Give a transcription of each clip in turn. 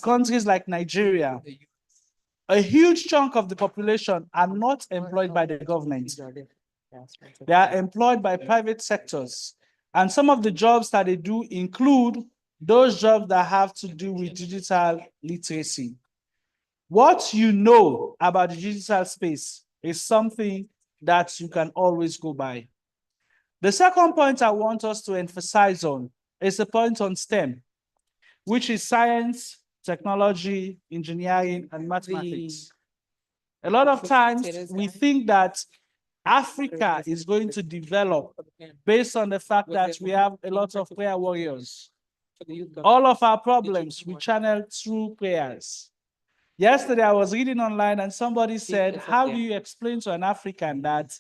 countries like Nigeria, a huge chunk of the population are not employed by the government. They are employed by private sectors. And some of the jobs that they do include those jobs that have to do with digital literacy. What you know about the digital space is something that you can always go by. The second point I want us to emphasize on is the point on STEM, which is science, technology, engineering, and mathematics. A lot of times we think that Africa is going to develop based on the fact that we have a lot of prayer warriors. All of our problems we channel through prayers. Yesterday, I was reading online and somebody said, how do you explain to an African that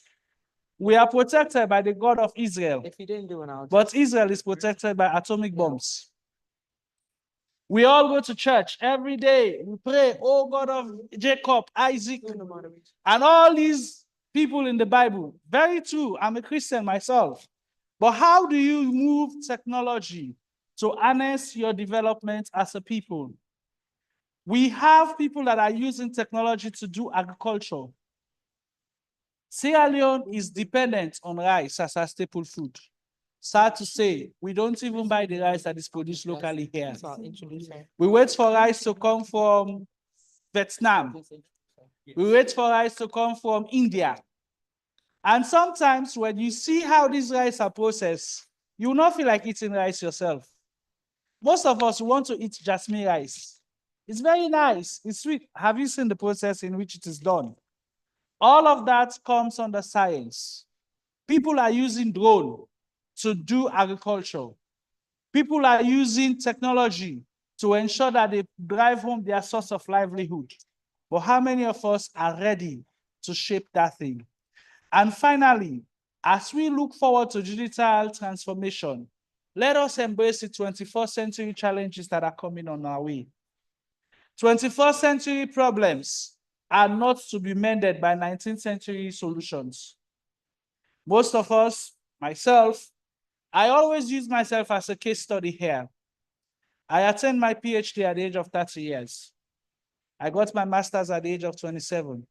we are protected by the God of Israel, but Israel is protected by atomic bombs? We all go to church every day. We pray, oh God of Jacob, Isaac, and all these people in the Bible. Very true. I'm a Christian myself. But how do you move technology to harness your development as a people? We have people that are using technology to do agriculture. Sierra Leone is dependent on rice as a staple food. Sad to say, we don't even buy the rice that is produced locally here. We wait for rice to come from Vietnam. We wait for rice to come from India. And sometimes when you see how these rice are processed, you will not feel like eating rice yourself. Most of us want to eat jasmine rice. It's very nice. It's sweet. Have you seen the process in which it is done? All of that comes under science. People are using drone to do agriculture. People are using technology to ensure that they drive home their source of livelihood. But how many of us are ready to shape that thing? And finally, as we look forward to digital transformation, let us embrace the 21st century challenges that are coming on our way. 21st century problems are not to be mended by 19th century solutions. Most of us, myself, I always use myself as a case study here. I attained my PhD at the age of 30 years. I got my master's at the age of 27.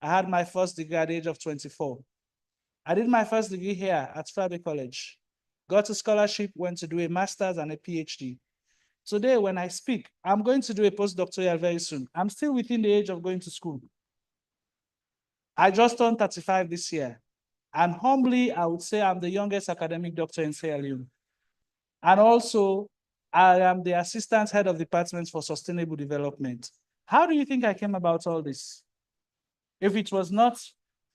I had my first degree at the age of 24. I did my first degree here at Fairby College. Got a scholarship, went to do a master's and a PhD. Today, when I speak, I'm going to do a postdoctoral very soon. I'm still within the age of going to school. I just turned 35 this year. And humbly, I would say I'm the youngest academic doctor in Sierra Leone. And also, I am the assistant head of the Department for Sustainable Development. How do you think I came about all this? If it was not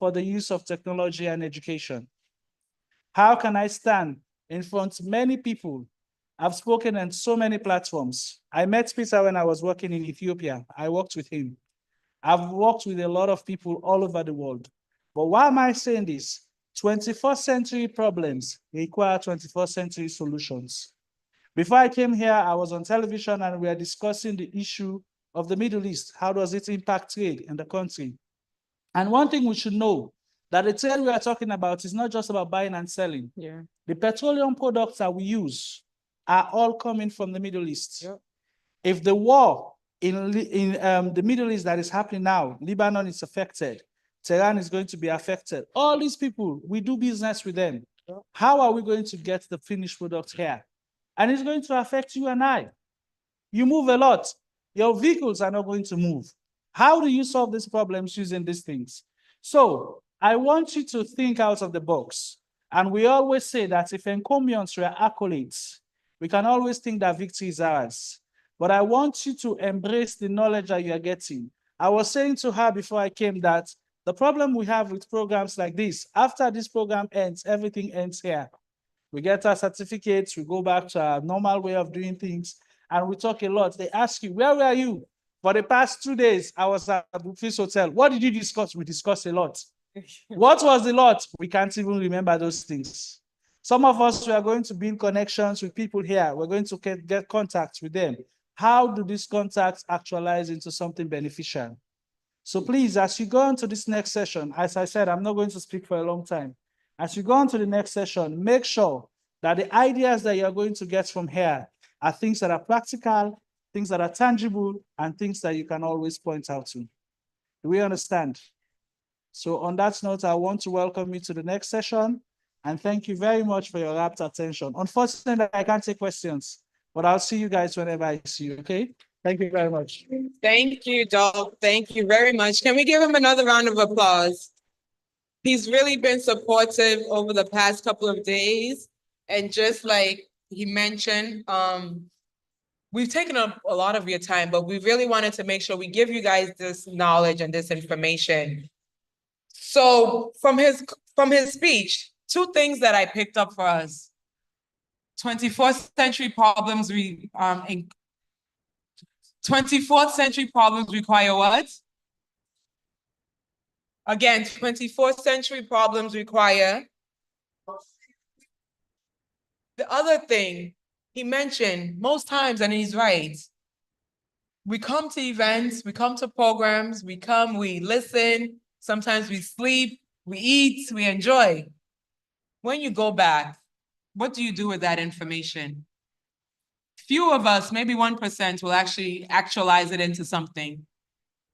for the use of technology and education, how can I stand in front of many people? I've spoken on so many platforms. I met Peter when I was working in Ethiopia. I worked with him. I've worked with a lot of people all over the world. But why am I saying this? 21st century problems require 21st century solutions. Before I came here, I was on television and we were discussing the issue of the Middle East. How does it impact trade in the country? And one thing we should know, that the trade we are talking about is not just about buying and selling. Yeah. The petroleum products that we use are all coming from the Middle East. Yeah. If the war in the Middle East that is happening now, Lebanon is affected, Tehran is going to be affected. All these people, we do business with them. Yeah. How are we going to get the finished product here? And it's going to affect you and I. You move a lot. Your vehicles are not going to move. How do you solve these problems using these things? So I want you to think out of the box. And we always say that if encomiums were accolades, we can always think that victory is ours. But I want you to embrace the knowledge that you are getting. I was saying to her before I came that the problem we have with programs like this, after this program ends, everything ends here. We get our certificates, we go back to our normal way of doing things, and we talk a lot. They ask you, where were you? For the past 2 days, I was at Buffet's Hotel. What did you discuss? We discussed a lot. What was the lot? We can't even remember those things. Some of us, we are going to build connections with people here. We're going to get contacts with them. How do these contacts actualize into something beneficial? So please, as you go on to this next session, as I said, I'm not going to speak for a long time. As you go on to the next session, make sure that the ideas that you're going to get from here are things that are practical, things that are tangible and things that you can always point out to. Do we understand? So on that note, I want to welcome you to the next session and thank you very much for your rapt attention. Unfortunately, I can't take questions, but I'll see you guys whenever I see you, okay? Thank you very much. Thank you, Doc. Thank you very much. Can we give him another round of applause? He's really been supportive over the past couple of days. And just like he mentioned, we've taken up a lot of your time, but we really wanted to make sure we give you guys this knowledge and this information. So from his speech, two things that I picked up for us. 24th century problems 24th century problems require what? Again, 24th century problems require. The other thing he mentioned most times, and he's right, we come to events, we come to programs, we listen, sometimes we sleep, we eat, we enjoy. When you go back, what do you do with that information? Few of us, maybe 1%, will actually actualize it into something.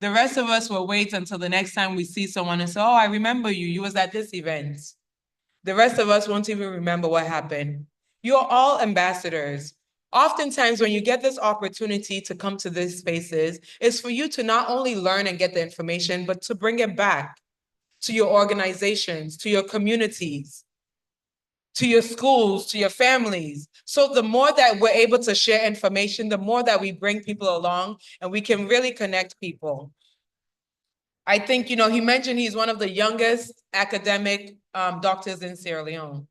The rest of us will wait until the next time we see someone and say, oh, I remember you, you was at this event. The rest of us won't even remember what happened. You're all ambassadors. Oftentimes, when you get this opportunity to come to these spaces, it's for you to not only learn and get the information, but to bring it back to your organizations, to your communities, to your schools, to your families. So the more that we're able to share information, the more that we bring people along and we can really connect people. I think, he mentioned he's one of the youngest academic doctors in Sierra Leone.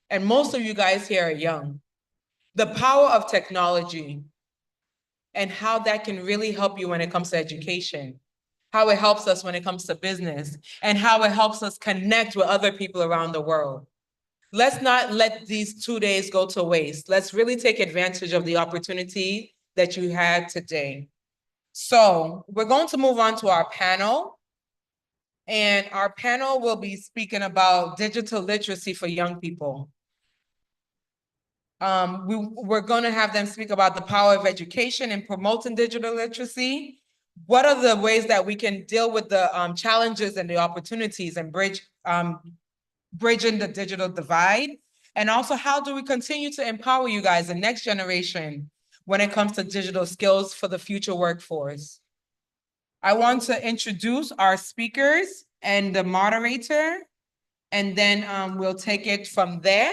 And most of you guys here are young. The power of technology and how that can really help you when it comes to education, how it helps us when it comes to business, and how it helps us connect with other people around the world. Let's not let these 2 days go to waste. Let's really take advantage of the opportunity that you had today. So we're going to move on to our panel. And our panel will be speaking about digital literacy for young people. We're going to have them speak about the power of education in promoting digital literacy. What are the ways that we can deal with the challenges and the opportunities and bridging the digital divide? And also, how do we continue to empower you guys, the next generation, when it comes to digital skills for the future workforce? I want to introduce our speakers and the moderator, and then we'll take it from there.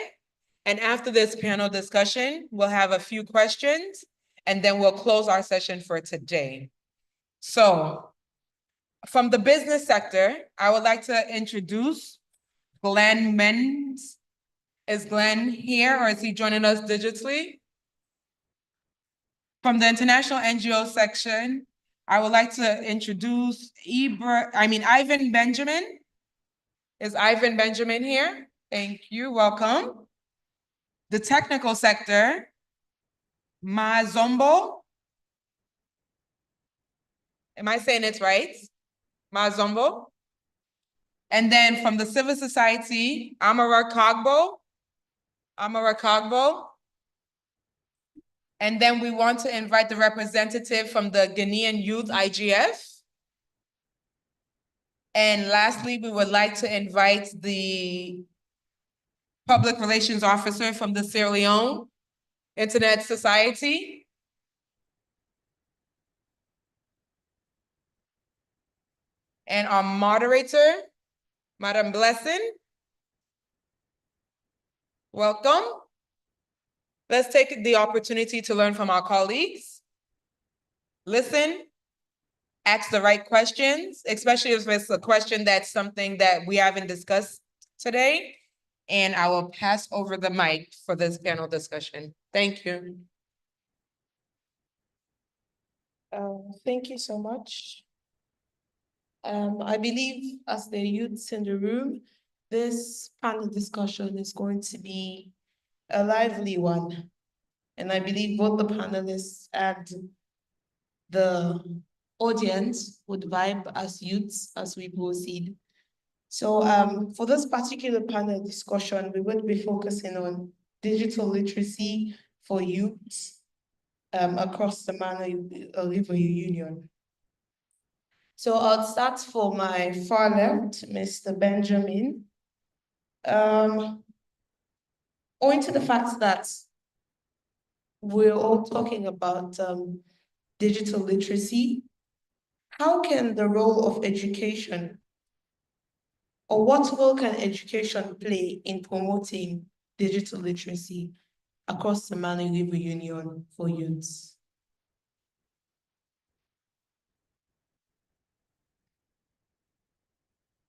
And after this panel discussion, we'll have a few questions, and then we'll close our session for today. So from the business sector, I would like to introduce Glenn Menz. Is Glenn here, or is he joining us digitally? From the international NGO section, I would like to introduce Ivan Benjamin. Is Ivan Benjamin here? Thank you, welcome. The technical sector, Mazombo. Am I saying it right? Mazombo. And then from the civil society, Amara Kagbo. And then we want to invite the representative from the Ghanaian Youth IGF. And lastly, we would like to invite the public relations officer from the Sierra Leone Internet Society. And our moderator, Madam Blessing. Welcome. Let's take the opportunity to learn from our colleagues. Listen, ask the right questions, especially if it's a question that's something that we haven't discussed today. And I will pass over the mic for this panel discussion. Thank you. Thank you so much. I believe as the youths in the room, this panel discussion is going to be a lively one. And I believe both the panelists and the audience would vibe as youths as we proceed. So for this particular panel discussion, we will be focusing on digital literacy for youths. across the River Union. So I'll start for my far left, Mr. Benjamin. Owing to the fact that we're all talking about digital literacy, how can the role of education, or what role can education play in promoting digital literacy across the Mali River Union for youths?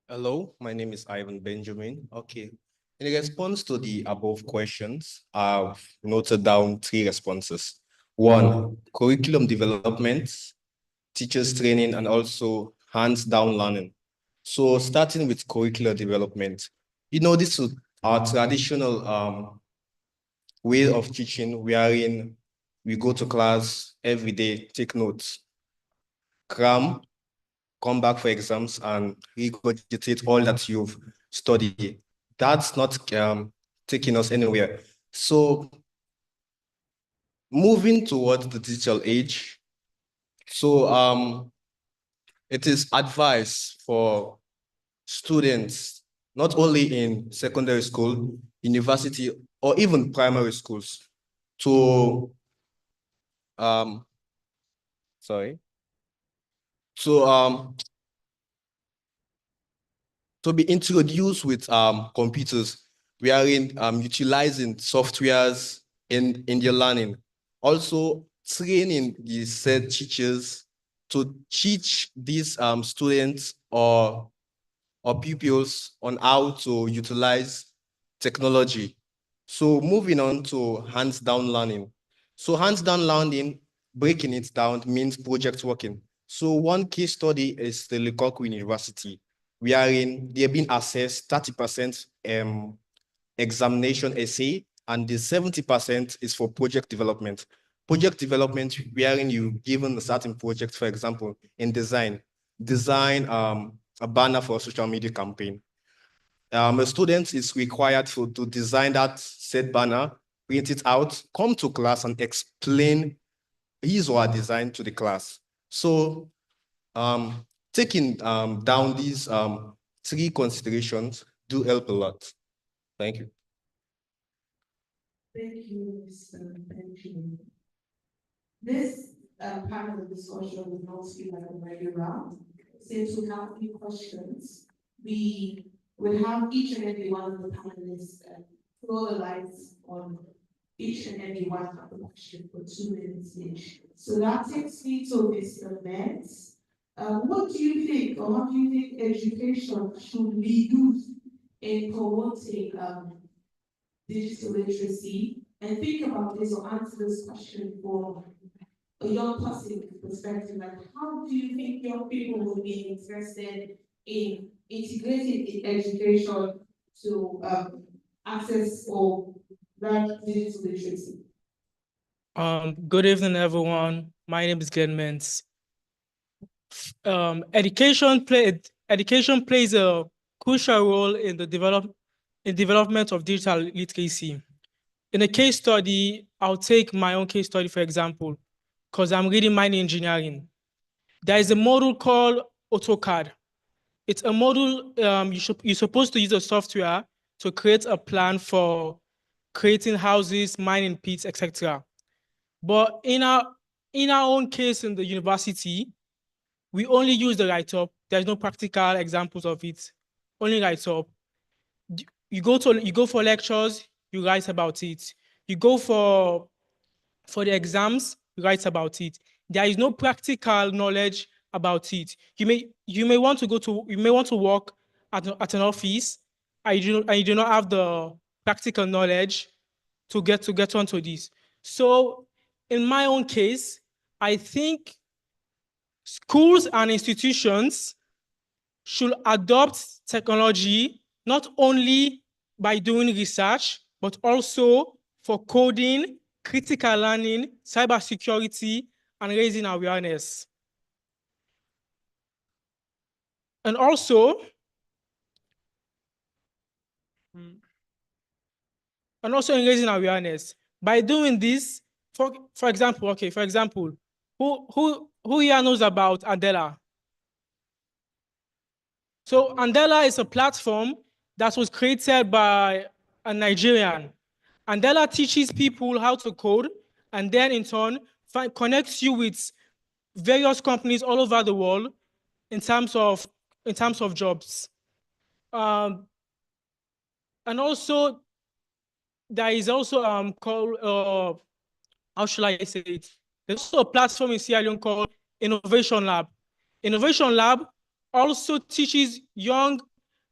Hello, my name is Ivan Benjamin. Okay. In response to the above questions, I've noted down 3 responses. 1, curriculum development, teachers training, and also hands-down learning. So starting with curricular development, this is our traditional way of teaching, wherein we go to class every day, take notes, cram, come back for exams, and regurgitate all that you've studied. That's not taking us anywhere. So moving towards the digital age, so it is advice for students, not only in secondary school, university, or even primary schools, to sorry, to to be introduced with computers, wherein utilizing softwares in their learning. Also training the said teachers to teach these students or pupils on how to utilize technology. So moving on to hands-down learning. So hands-down learning, breaking it down, means project working. So one case study is the Lecoq University, wherein they've been assessed 30% examination essay, and the 70% is for project development. Project development, wherein you given a certain project, for example, in design a banner for a social media campaign. A student is required to design that said banner, print it out, come to class and explain his or her design to the class. So taking down these 3 considerations do help a lot. Thank you. Thank you, Mr. Benjamin. This panel of discussion will not be like a regular round. Since we have few questions, we will have each and every one of the panelists throw the lights on each and every one of the question for 2 minutes each. So that takes me to Mr. Metz. What do you think, or how do you think education should be used in promoting digital literacy? And think about this or answer this question for a young person perspective. Like, how do you think young people will be interested in integrating education to access or learn digital literacy? Good evening, everyone. My name is Glenn Mintz. Education plays a crucial role in the development of digital literacy. In a case study, I'll take my own case study, for example, because I'm reading mining engineering. There is a module called AutoCAD. It's a module, you're supposed to use a software to create a plan for creating houses, mining pits, etc. But in our own case in the university, we only use the write-up. There's no practical examples of it, only write-up. You go for lectures, you write about it. You go for the exams, you write about it. There is no practical knowledge about it. You may want to work at an office, and you do not have the practical knowledge to get onto this. So in my own case, I think schools and institutions should adopt technology not only by doing research, but also for coding, critical learning, cybersecurity, and raising awareness. And also in raising awareness. By doing this, for example, who here knows about Andela? So Andela is a platform that was created by a Nigerian. Andela teaches people how to code, and then in turn connects you with various companies all over the world in terms of jobs. And also there is also called how should I say it? There's also a platform in Sierra Leone called Innovation Lab. Innovation Lab also teaches young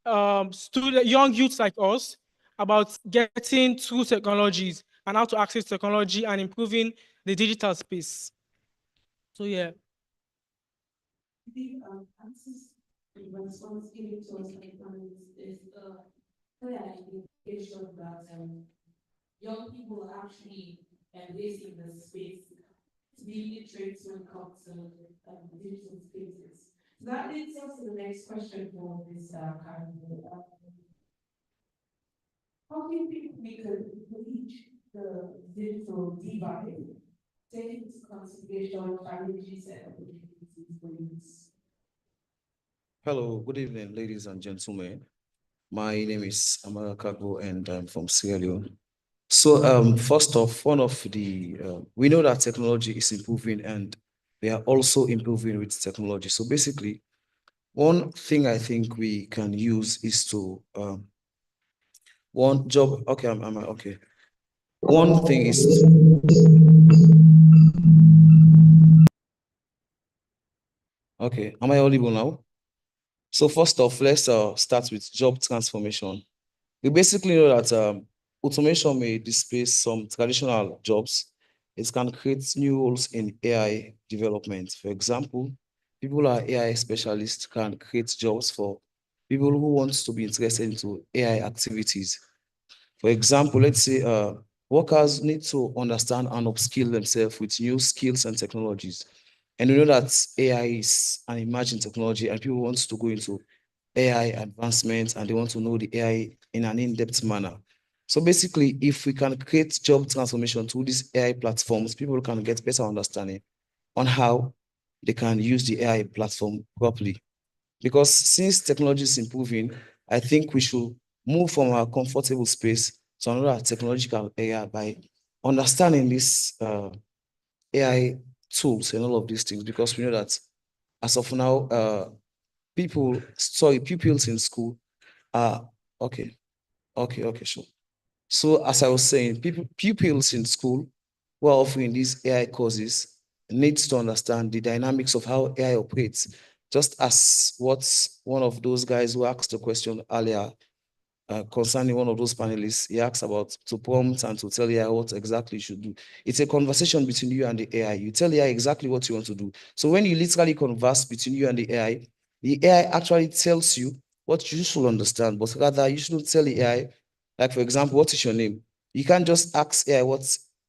young youths like us about getting through technologies and how to access technology and improving the digital space. So yeah. The access and responsibility towards economics is clear indication that young people are actually embracing the space to be literate when it comes to digital spaces. So that leads us to the next question for this Karen. How do you think we could reach the digital divide, taking into consideration challenges and opportunities for youth? Hello, good evening, ladies and gentlemen. My name is Amara Kago and I'm from Sierra Leone. So first off, we know that technology is improving and we are also improving with technology. So basically, one thing I think we can use is to, one job, okay, okay. One thing is, okay, am I audible now? So first off, let's start with job transformation. We basically know that automation may displace some traditional jobs. It can create new roles in AI development. For example, people who are AI specialists can create jobs for people who want to be interested into AI activities. For example, let's say workers need to understand and upskill themselves with new skills and technologies. And we know that AI is an emerging technology and people want to go into AI advancements and they want to know the AI in an in-depth manner. So basically, if we can create job transformation through these AI platforms, people can get better understanding on how they can use the AI platform properly. Because since technology is improving, I think we should move from our comfortable space to another technological area by understanding this AI tools and all of these things, because we know that as of now, pupils in school are, okay, sure. So as I was saying, pupils in school who are offering these AI courses needs to understand the dynamics of how AI operates, just as what one of those guys who asked the question earlier concerning one of those panelists, he asked about to prompt and to tell AI what exactly you should do. It's a conversation between you and the AI. You tell AI exactly what you want to do. So when you literally converse between you and the AI actually tells you what you should understand, but rather you shouldn't tell the AI, like for example, what is your name? You can't just ask AI what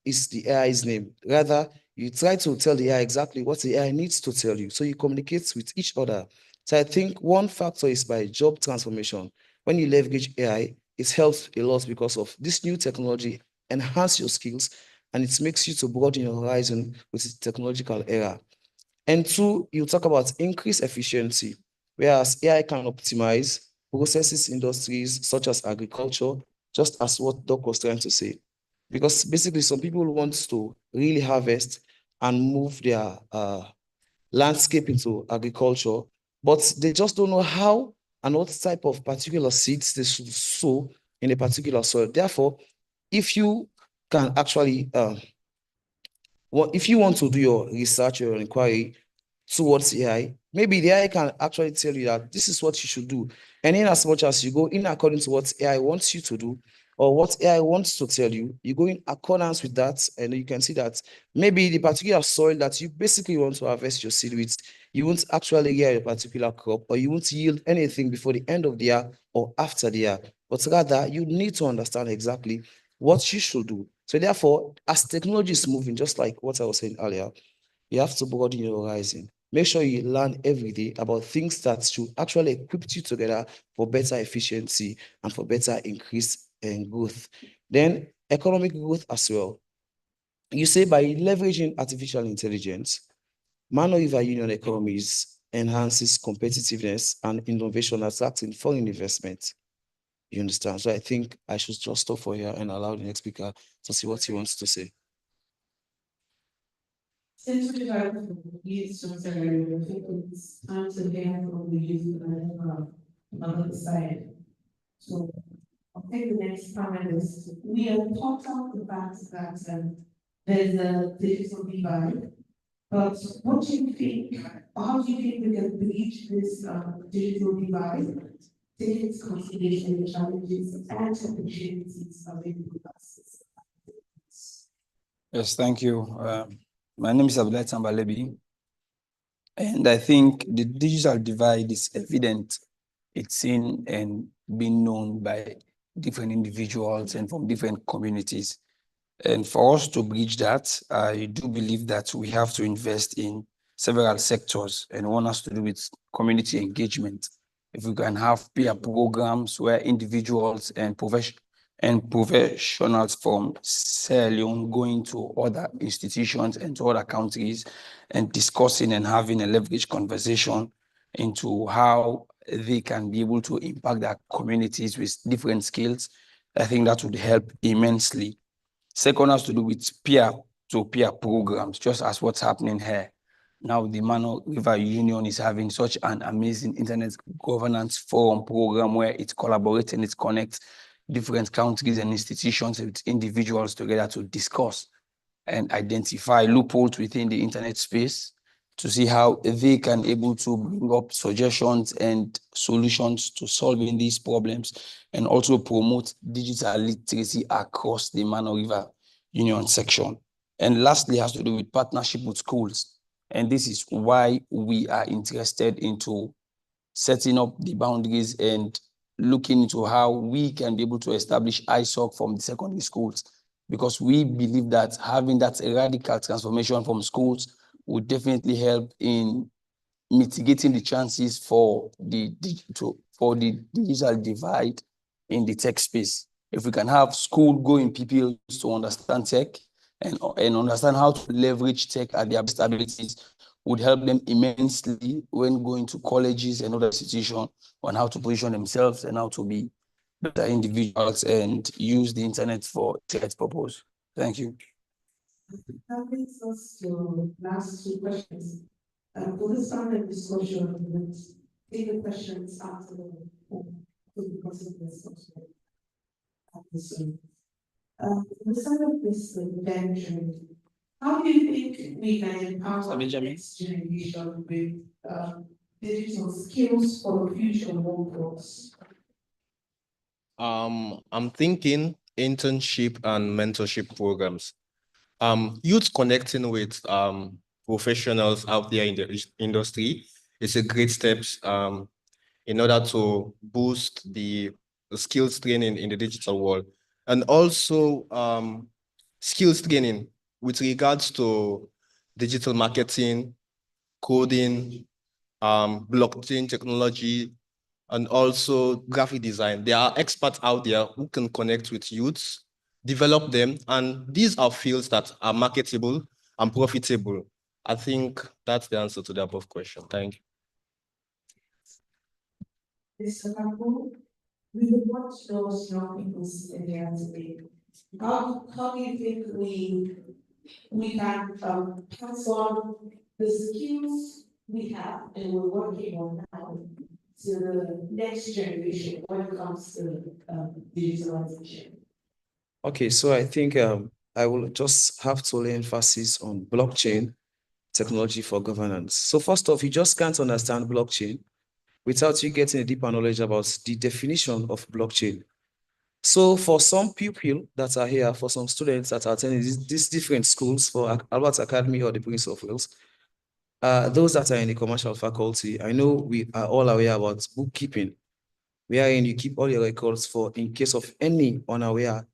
is the AI's name. Rather, you try to tell the AI exactly what the AI needs to tell you. So you communicate with each other. So I think one factor is by job transformation. When you leverage AI, it helps a lot because of this new technology enhance your skills and it makes you to broaden your horizon with the technological era. And two, you talk about increased efficiency, whereas AI can optimize processes industries such as agriculture, just as what Doc was trying to say. Because basically some people want to really harvest and move their landscape into agriculture, but they just don't know how and what type of particular seeds they should sow in a particular soil. Therefore, if you can actually, if you want to do your research or inquiry towards AI, maybe the AI can actually tell you that this is what you should do. And in as much as you go in according to what AI wants you to do, or what AI wants to tell you, you go in accordance with that, and you can see that maybe the particular soil that you basically want to harvest your seed with, you won't actually get a particular crop, or you won't yield anything before the end of the year or after the year. But rather, you need to understand exactly what you should do. So therefore, as technology is moving, just like what I was saying earlier, you have to broaden your horizon. Make sure you learn every day about things that should actually equip you together for better efficiency and for better increase in growth. Then economic growth as well. You say by leveraging artificial intelligence, Man-River Union economies enhances competitiveness and innovation, attracting foreign investment. You understand? So I think I should just stop for here and allow the next speaker to see what he wants to say. Since we have youth secretary, I think it's time to hear from the youth on the other side. So I'll take the next panelist. We have talked about the fact that there's a digital divide, but what do you think, how do you think we can bridge this digital divide, taking into consideration the challenges and opportunities available to us? Yes, thank you. My name is Abdullah Tambalebi, and I think the digital divide is evident. It's seen and being known by different individuals and from different communities. And for us to bridge that, I do believe that we have to invest in several sectors, and one has to do with community engagement. If we can have peer programs where individuals and professionals from Sierra Leone going to other institutions and to other countries and discussing and having a leveraged conversation into how they can be able to impact their communities with different skills, I think that would help immensely. Second has to do with peer-to-peer programs, just as what's happening here. Now, the Man-River Union is having such an amazing internet governance forum program where it collaborates and it connects different countries and institutions with individuals together to discuss and identify loopholes within the internet space to see how they can able to bring up suggestions and solutions to solving these problems, and also promote digital literacy across the Man-River Union section. And lastly, has to do with partnership with schools. And this is why we are interested into setting up the boundaries and looking into how we can be able to establish ISOC from the secondary schools, because we believe that having that radical transformation from schools would definitely help in mitigating the chances for the digital divide in the tech space. If we can have school-going people to understand tech and understand how to leverage tech at their best abilities, would help them immensely when going to colleges and other institutions on how to position themselves and how to be better individuals and use the internet for its right purpose. Thank you. That brings us to last two questions. For this round of discussion, we'll take the questions after the discussion. The side of this Benjamin, how do you think we can empower the next generation with digital skills for the future workforce? I'm thinking internship and mentorship programs. Youth connecting with professionals out there in the industry is a great step in order to boost the skills training in the digital world, and also skills training with regards to digital marketing, coding, blockchain technology, and also graphic design. There are experts out there who can connect with youths, develop them, and these are fields that are marketable and profitable. I think that's the answer to the above question. Thank you. Mr. Kapu, we would want those young people sitting there today. How do you think we can pass on the skills we have and we're working on now to the next generation when it comes to digitalization? Okay, so I think I will just have to lay emphasis on blockchain technology for governance. So first off, you just can't understand blockchain without you getting a deeper knowledge about the definition of blockchain. So for some people that are here, for some students that are attending these different schools, for Albert Academy or the Prince of Wales, those that are in the commercial faculty, I know we are all aware about bookkeeping, wherein you keep all your records for in case of any unaware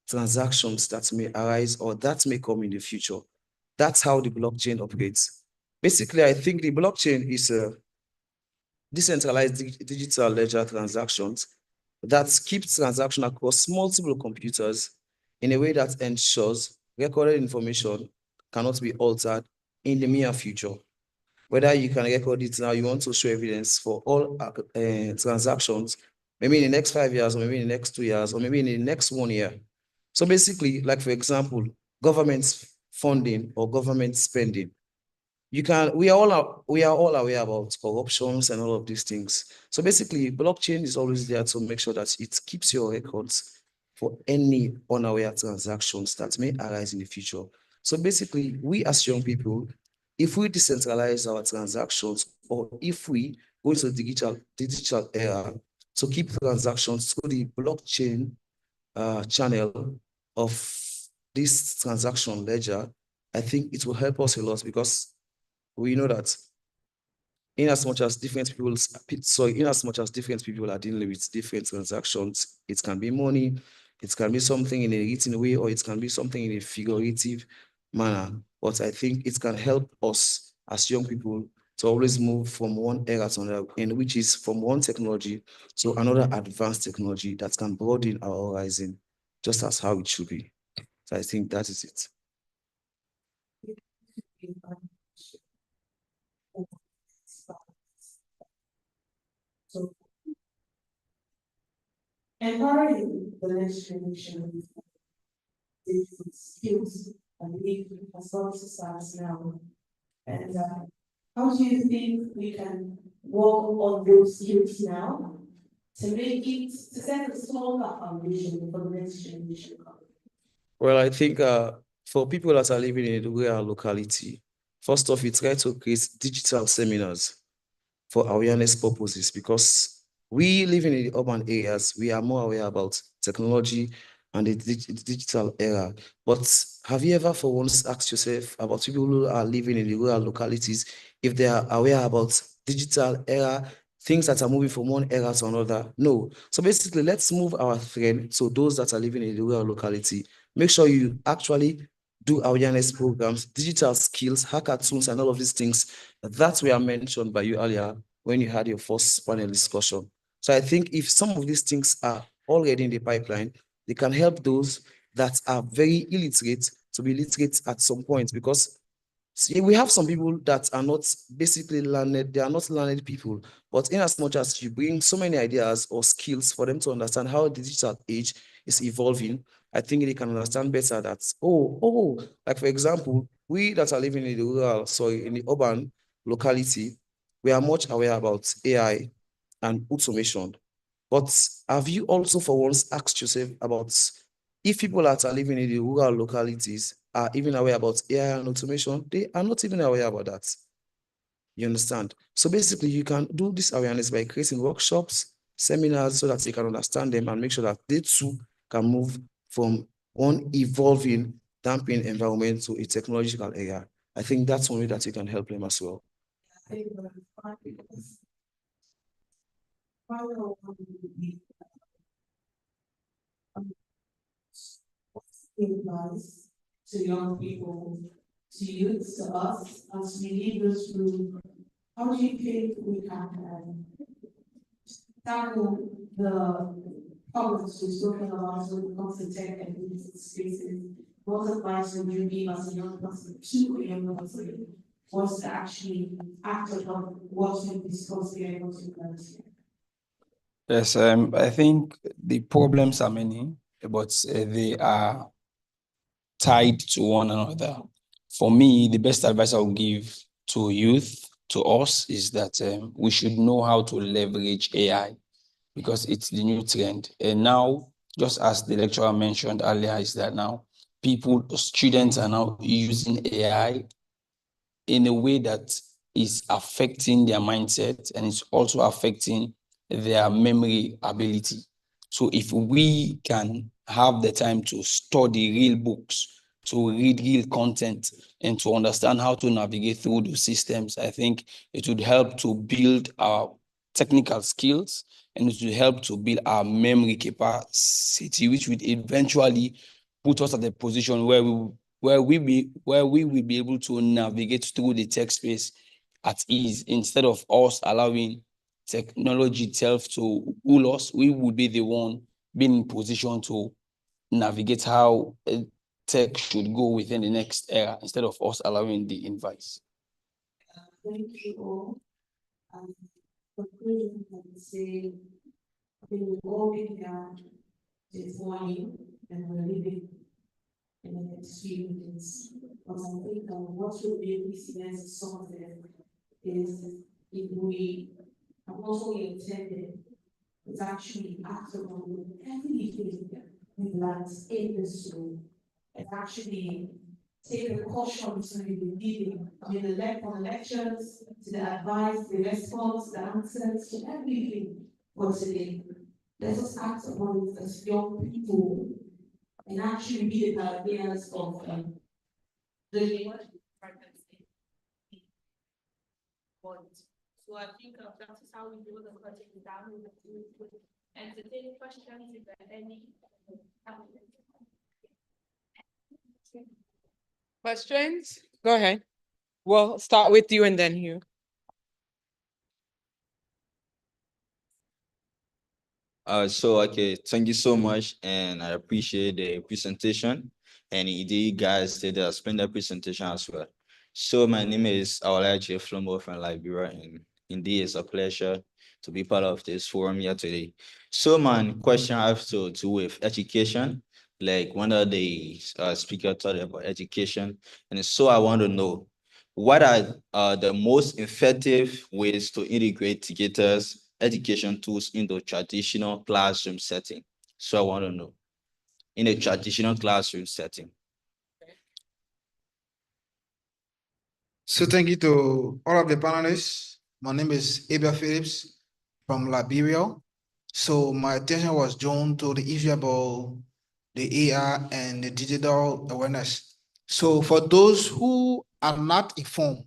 transactions that may arise or that may come in the future. That's how the blockchain operates. Basically, I think the blockchain is a decentralized digital ledger transactions that keeps transactions across multiple computers in a way that ensures recorded information cannot be altered in the near future. Whether you can record it now, you want to show evidence for all transactions, maybe in the next 5 years, or maybe in the next 2 years, or maybe in the next 1 year. So basically, like for example, government funding or government spending. We are all aware about corruptions and all of these things. So basically, blockchain is always there to make sure that it keeps your records for any unaware transactions that may arise in the future. So basically, we as young people, if we decentralize our transactions, or if we go into the digital era to keep transactions through the blockchain channel of this transaction ledger, I think it will help us a lot, because we know that in as much as different people are dealing with different transactions, it can be money, it can be something in a written way, or it can be something in a figurative manner. But I think it can help us as young people to always move from one era to another, and which is from one technology to another advanced technology that can broaden our horizon, just as how it should be. So I think that is it. So, empowering the next generation with digital skills, I believe, has got to start now. And how do you think we can work on those skills now to make it, to set a stronger foundation for the next generation? Well, I think for people that are living in a rural locality, first off, we try to create digital seminars for awareness purposes, because we living in the urban areas, we are more aware about technology and the digital era. But have you ever for once asked yourself about people who are living in the rural localities, if they are aware about digital era, things that are moving from one era to another? No. So basically, let's move our thread to those that are living in the rural locality. Make sure you actually do awareness programs, digital skills, hackathons, and all of these things that were mentioned by you earlier when you had your first panel discussion. So I think if some of these things are already in the pipeline, they can help those that are very illiterate to be literate at some point, because see, we have some people that are not basically learned, they are not learned people, but in as much as you bring so many ideas or skills for them to understand how the digital age is evolving, I think they can understand better that, like for example, we that are living in the urban locality, we are much aware about AI and automation. But have you also for once asked yourself about if people that are living in the rural localities are even aware about AI and automation? They are not even aware about that. You understand? So basically, you can do this awareness by creating workshops, seminars, so that they can understand them and make sure that they too can move from one evolving, damping environment to a technological era. I think that's one way that you can help them as well. I think final one would be advice to young people, to youth, to us, as we leave this room. How do you think we can tackle the problems we've spoken about when it comes to tech and digital spaces? What advice would you give as a young person to a young person was to actually act upon what we discussed here and what we learned here? Yes, I think the problems are many, but they are tied to one another. For me, the best advice I will give to youth, to us, is that we should know how to leverage AI, because it's the new trend. And now, just as the lecturer mentioned earlier, is that now students are now using AI in a way that is affecting their mindset, and it's also affecting their memory ability. So if we can have the time to study real books, to read real content, and to understand how to navigate through those systems, I think it would help to build our technical skills, and it will help to build our memory capacity, which would eventually put us at a position where we will be able to navigate through the tech space at ease, instead of us allowing technology itself to rule us. We would be the one being in position to navigate how tech should go within the next era instead of us allowing the invites. Thank you all. Conclusion, I would say, I think we've all been here this morning and we're living in an experience. But I think what will be this next something is if we have also intended, it's actually actionable with everything we've learned in this room. It's actually take the cautions we've been giving, from the lectures, to the advice, the response, the answers, to everything for today. Let us act upon it as young people and actually be the pioneers of the so I think that is how we do the project down and to take questions if there are any. Questions? Go ahead. We'll start with you and then you. Okay, thank you so much, and I appreciate the presentation. And indeed, you guys did a splendid presentation as well. So my name is MRU-IGF from Liberia, and indeed it's a pleasure to be part of this forum here today. So my question has to do with education, like one of the speaker talked about education, and so I want to know what are the most effective ways to integrate together's education tools into traditional classroom setting. So I want to know, in a traditional classroom setting. So thank you to all of the panelists. My name is Abel Phillips from Liberia. So my attention was drawn to the issue about the AI and the digital awareness. So for those who are not informed,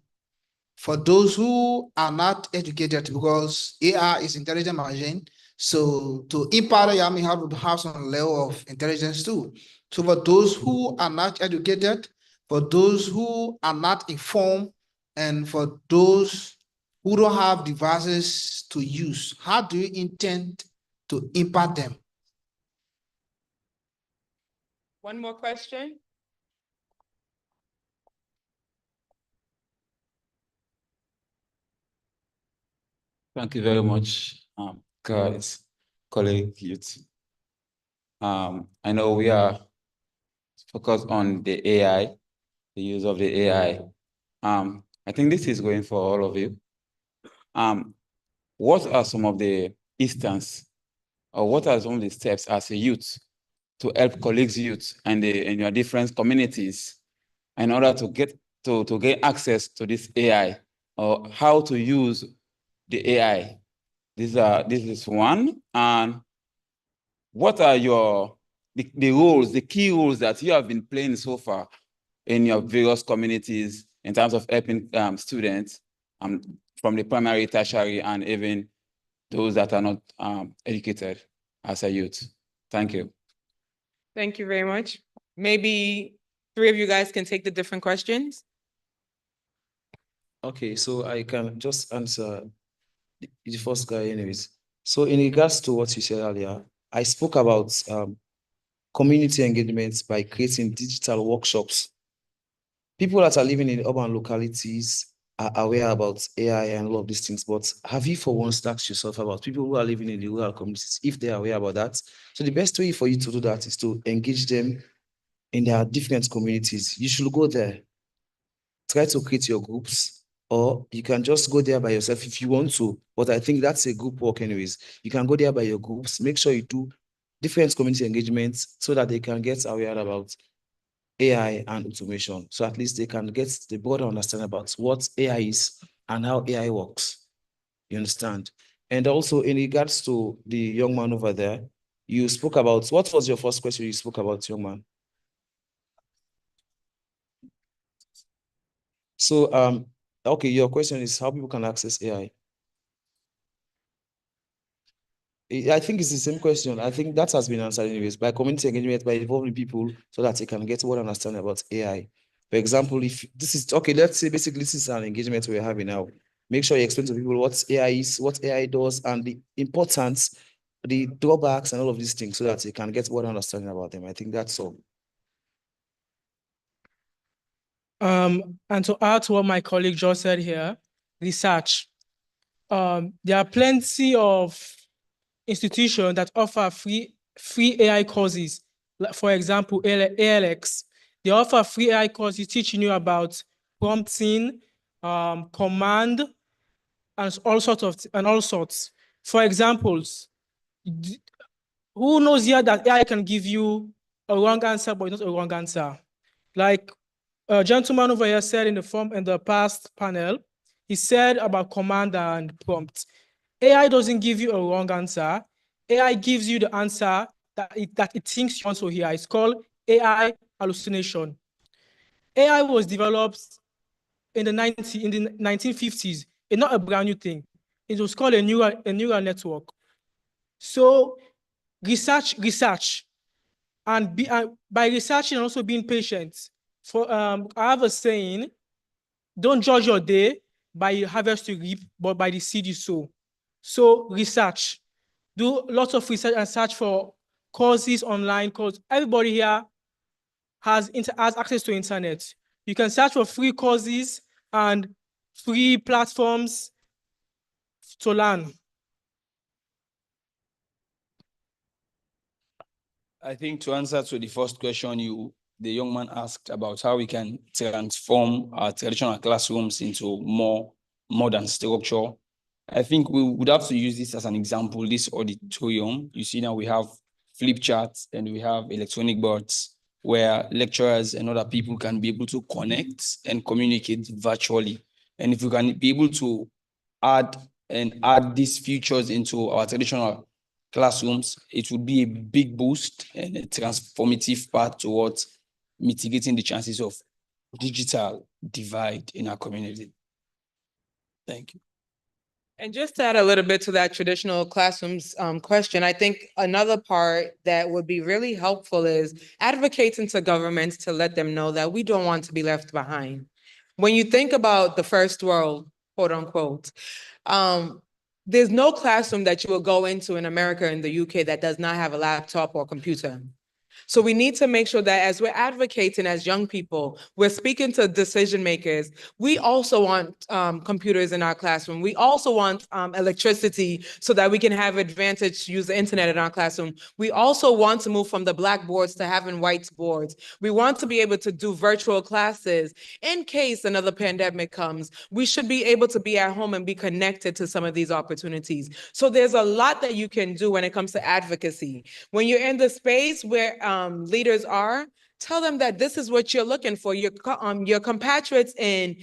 for those who are not educated, because AI is intelligent machine, so to impart AI, you have to have some level of intelligence too. So for those who are not educated, for those who are not informed, and for those who don't have devices to use, how do you intend to impart them? One more question. Thank you very much, guys, colleague, youth. I know we are focused on the AI, the use of the AI. I think this is going for all of you. What are some of the instances, or what are some of the steps as a youth to help colleagues, youth, and in your different communities in order to get access to this AI, or how to use the AI? This is one. And what are the roles, the key roles that you have been playing so far in your various communities in terms of helping students from the primary, tertiary, and even those that are not educated as a youth? Thank you. Thank you very much. Maybe three of you guys can take the different questions. Okay, so I can just answer the first guy anyways. So in regards to what you said earlier, I spoke about community engagements by creating digital workshops. People that are living in urban localities are aware about AI and all of these things, but have you for once asked yourself about people who are living in the rural communities, if they are aware about that? So the best way for you to do that is to engage them in their different communities. You should go there, try to create your groups, or you can just go there by yourself if you want to, but I think that's a group work anyways. You can go there by your groups, make sure you do different community engagements so that they can get aware about AI and automation. So at least they can get the broader understanding about what AI is and how AI works. You understand? And also in regards to the young man over there, you spoke about, what was your first question you spoke about, young man? So, okay, your question is how people can access AI. I think it's the same question. I think that has been answered anyways, by community engagement, by involving people so that they can get what understanding about AI. For example, if this is, okay, let's say basically this is an engagement we're having now. Make sure you explain to people what AI is, what AI does, and the importance, the drawbacks, and all of these things so that they can get what understanding about them. I think that's all. And to add to what my colleague just said here, research. There are plenty of institutions that offer free AI courses. Like, for example, ALX. They offer free AI courses teaching you about prompting, command, and all sorts. For examples, who knows here that AI can give you a wrong answer, but not a wrong answer? Like a gentleman over here said in the past panel, he said about command and prompt. AI doesn't give you a wrong answer. AI gives you the answer that it thinks you want to hear. It's called AI hallucination. AI was developed in the 1950s. It's not a brand new thing. It was called a neural network. So research, and by researching and also being patient. I have a saying: don't judge your day by the harvest you reap, but by the seed you sow. So research, do lots of research and search for courses online, because everybody here has access to internet. You can search for free courses and free platforms to learn. I think to answer to the first question the young man asked about how we can transform our traditional classrooms into more modern structure, I think we would have to use this as an example, this auditorium. You see now we have flip charts and we have electronic boards where lecturers and other people can be able to connect and communicate virtually. And if we can be able to add these features into our traditional classrooms, it would be a big boost and a transformative part towards mitigating the chances of digital divide in our community. Thank you. And just to add a little bit to that traditional classrooms question, I think another part that would be really helpful is advocating to governments to let them know that we don't want to be left behind. When you think about the first world, quote unquote, there's no classroom that you will go into in America and the UK that does not have a laptop or computer. So we need to make sure that as we're advocating as young people, we're speaking to decision makers. We also want computers in our classroom. We also want electricity so that we can have advantage to use the internet in our classroom. We also want to move from the blackboards to having whiteboards. We want to be able to do virtual classes. In case another pandemic comes, we should be able to be at home and be connected to some of these opportunities. So there's a lot that you can do when it comes to advocacy. When you're in the space where leaders are, tell them that this is what you're looking for. Your compatriots in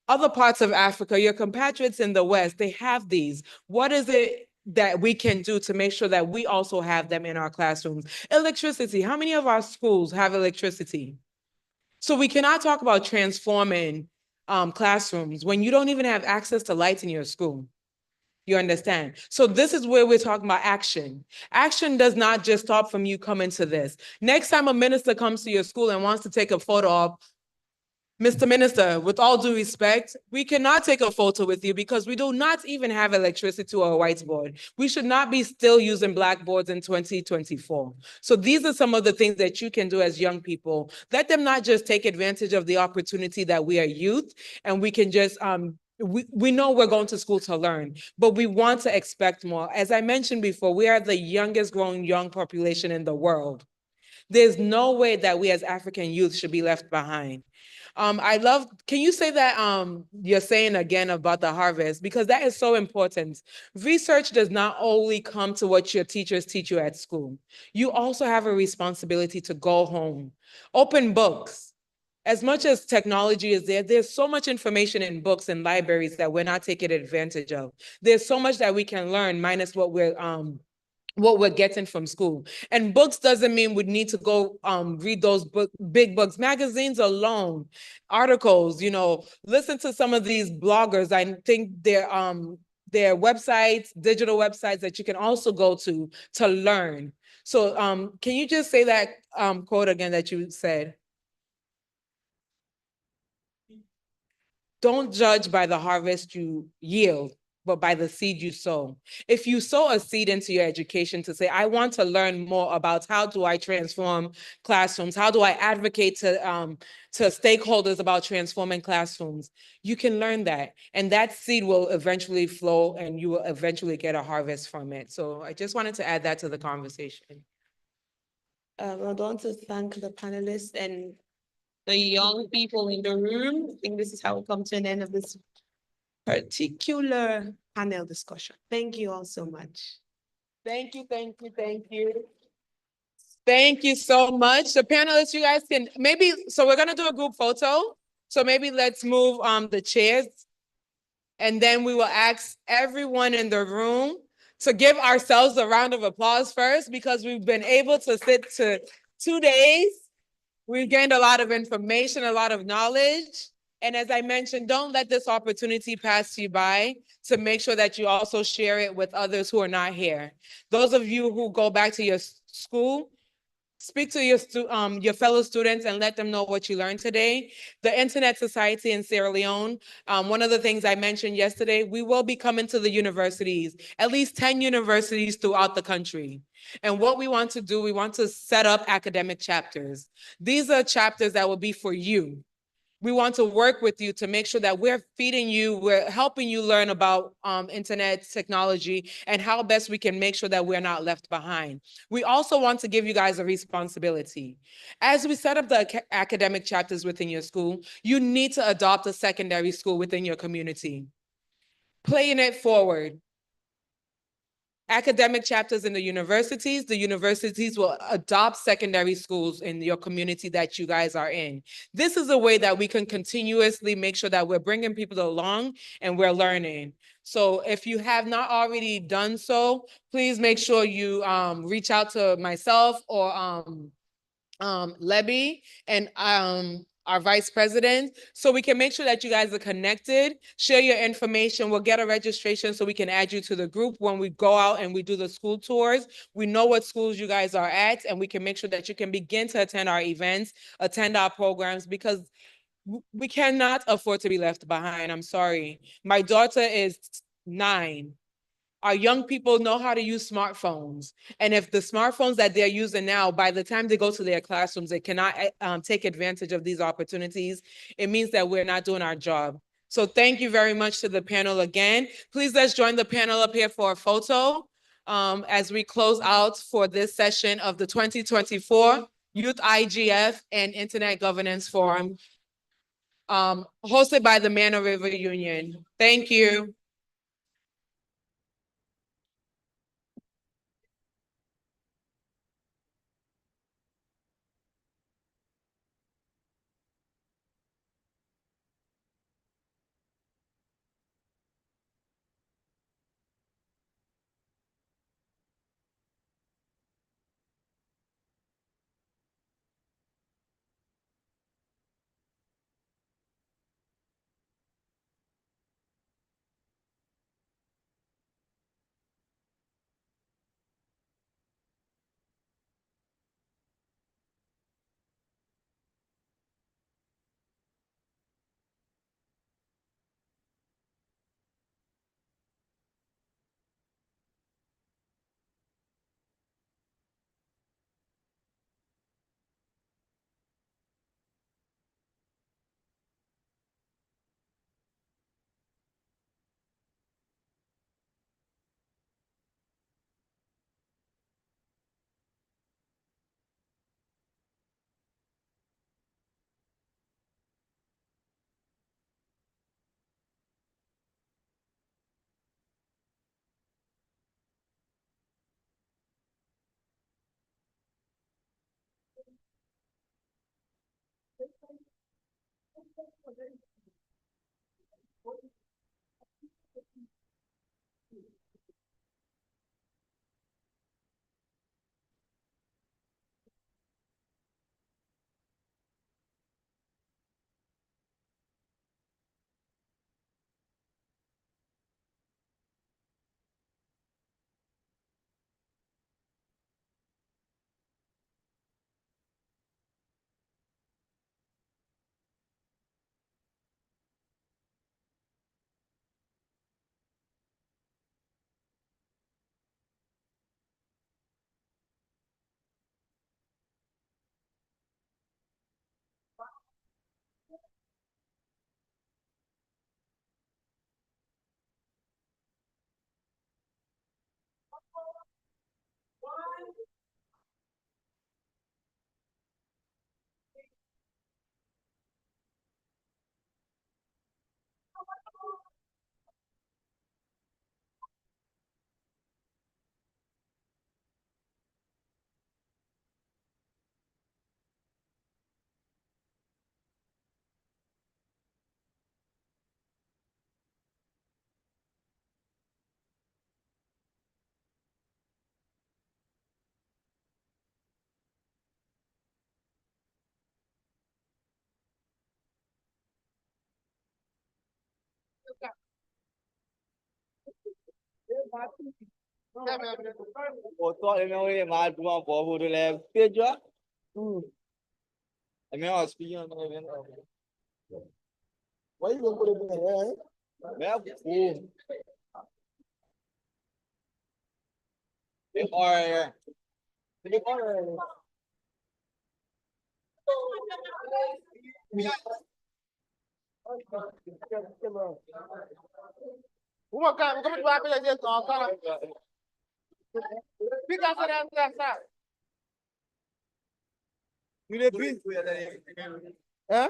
other parts of Africa, your compatriots in the West, they have these. What is it that we can do to make sure that we also have them in our classrooms? Electricity. How many of our schools have electricity? So we cannot talk about transforming classrooms when you don't even have access to lights in your school. You understand? So this is where we're talking about action. Action does not just stop from you coming to this. Next time a minister comes to your school and wants to take a photo of, Mr. Minister, with all due respect, we cannot take a photo with you because we do not even have electricity or a whiteboard. We should not be still using blackboards in 2024. So these are some of the things that you can do as young people. Let them not just take advantage of the opportunity that we are youth and we can just, we know we're going to school to learn, but we want to expect more. As I mentioned before, we are the youngest growing young population in the world. There's no way that we as African youth should be left behind. Can you say that you're saying again about the harvest? Because that is so important. Research does not only come to what your teachers teach you at school. You also have a responsibility to go home. Open books. As much as technology is there, there's so much information in books and libraries that we're not taking advantage of. There's so much that we can learn minus what we're getting from school. And books doesn't mean we need to go read those big books. Magazines alone, articles, listen to some of these bloggers. I think they're websites, digital websites that you can also go to learn. So can you just say that quote again that you said? Don't judge by the harvest you yield, but by the seed you sow. If you sow a seed into your education to say, I want to learn more about how do I transform classrooms, how do I advocate to stakeholders about transforming classrooms, you can learn that. And that seed will eventually flow and you will eventually get a harvest from it. So I just wanted to add that to the conversation. I want to thank the panelists and the young people in the room. I think this is how we come to an end of this particular panel discussion. Thank you all so much. Thank you, thank you, thank you. Thank you so much. The panelists, you guys can maybe, so we're gonna do a group photo. So maybe let's move the chairs. And then we will ask everyone in the room to give ourselves a round of applause first, because we've been able to sit to 2 days. We've gained a lot of information, a lot of knowledge. And as I mentioned, don't let this opportunity pass you by to make sure that you also share it with others who are not here. Those of you who go back to your school, speak to your fellow students and let them know what you learned today. The Internet Society in Sierra Leone, one of the things I mentioned yesterday, we will be coming to the universities, at least 10 universities throughout the country. And what we want to do, we want to set up academic chapters. These are chapters that will be for you. We want to work with you to make sure that we're feeding you, we're helping you learn about internet technology and how best we can make sure that we're not left behind. We also want to give you guys a responsibility. As we set up the academic chapters within your school, you need to adopt a secondary school within your community. Playing it forward. Academic chapters in the universities will adopt secondary schools in your community that you guys are in. This is a way that we can continuously make sure that we're bringing people along and we're learning. So if you have not already done so, please make sure you reach out to myself or Lebby and our vice president, so we can make sure that you guys are connected. Share your information. We'll get a registration so we can add you to the group when we go out and we do the school tours. We know what schools you guys are at, and we can make sure that you can begin to attend our events, attend our programs, because we cannot afford to be left behind. I'm sorry. My daughter is 9. Our young people know how to use smartphones. And if the smartphones that they're using now, by the time they go to their classrooms, they cannot take advantage of these opportunities, it means that we're not doing our job. So thank you very much to the panel again. Please let's join the panel up here for a photo as we close out for this session of the 2024 Youth IGF and Internet Governance Forum, hosted by the Mano River Union. Thank you. Huh?